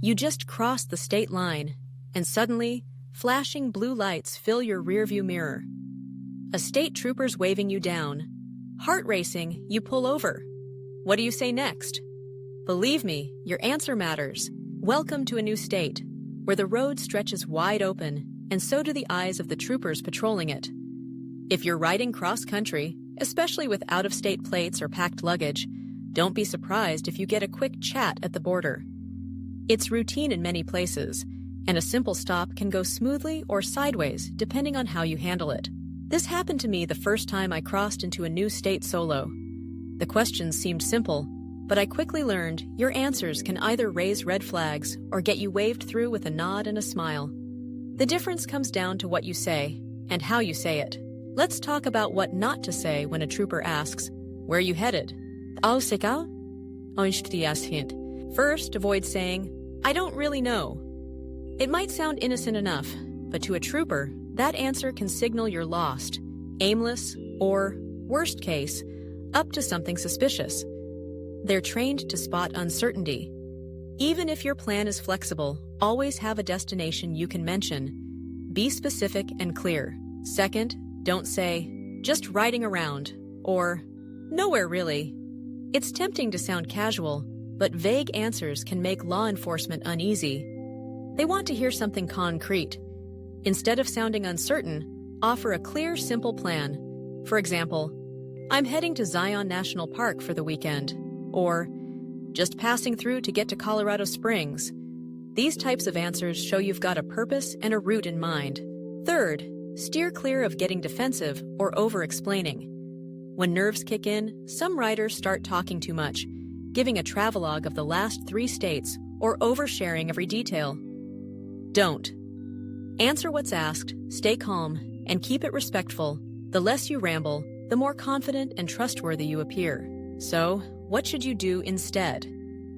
You just crossed the state line, and suddenly, flashing blue lights fill your rearview mirror. A state trooper's waving you down. Heart racing, you pull over. What do you say next? Believe me, your answer matters. Welcome to a new state, where the road stretches wide open, and so do the eyes of the troopers patrolling it. If you're riding cross-country, especially with out-of-state plates or packed luggage, don't be surprised if you get a quick chat at the border. It's routine in many places, and a simple stop can go smoothly or sideways depending on how you handle it. This happened to me the first time I crossed into a new state solo. The questions seemed simple, but I quickly learned your answers can either raise red flags or get you waved through with a nod and a smile. The difference comes down to what you say and how you say it. Let's talk about what not to say when a trooper asks, "Where are you headed?" First, avoid saying, "I don't really know." It might sound innocent enough, but to a trooper, that answer can signal you're lost, aimless, or, worst case, up to something suspicious. They're trained to spot uncertainty. Even if your plan is flexible, always have a destination you can mention. Be specific and clear. Second, don't say, "just riding around," or "nowhere really." It's tempting to sound casual, but vague answers can make law enforcement uneasy. They want to hear something concrete. Instead of sounding uncertain, offer a clear, simple plan. For example, "I'm heading to Zion National Park for the weekend," or "just passing through to get to Colorado Springs." These types of answers show you've got a purpose and a route in mind. Third, steer clear of getting defensive or over-explaining. When nerves kick in, some riders start talking too much, giving a travelogue of the last 3 states or oversharing every detail. Don't. Answer what's asked, stay calm, and keep it respectful. The less you ramble, the more confident and trustworthy you appear. So, what should you do instead?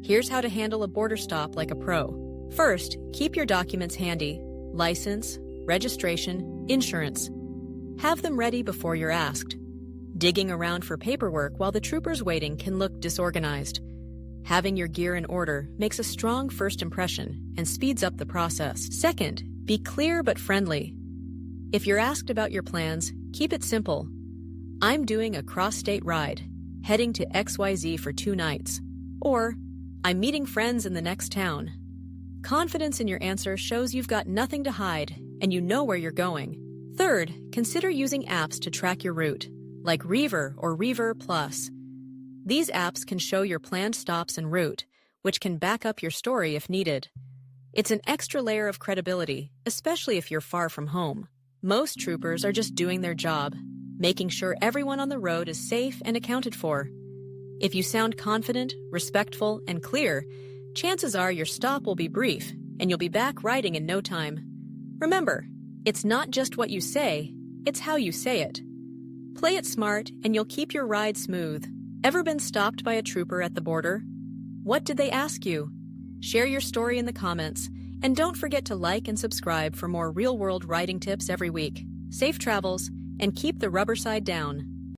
Here's how to handle a border stop like a pro. First, keep your documents handy: license, registration, insurance. Have them ready before you're asked. Digging around for paperwork while the trooper's waiting can look disorganized. Having your gear in order makes a strong first impression and speeds up the process. Second, be clear but friendly. If you're asked about your plans, keep it simple. "I'm doing a cross-state ride, heading to XYZ for 2 nights," or "I'm meeting friends in the next town." Confidence in your answer shows you've got nothing to hide and you know where you're going. Third, consider using apps to track your route, like Reaver or Reaver Plus. These apps can show your planned stops and route, which can back up your story if needed. It's an extra layer of credibility, especially if you're far from home. Most troopers are just doing their job, making sure everyone on the road is safe and accounted for. If you sound confident, respectful, and clear, chances are your stop will be brief, and you'll be back riding in no time. Remember, it's not just what you say, it's how you say it. Play it smart, and you'll keep your ride smooth. Ever been stopped by a trooper at the border? What did they ask you? Share your story in the comments, and don't forget to like and subscribe for more real-world riding tips every week. Safe travels, and keep the rubber side down.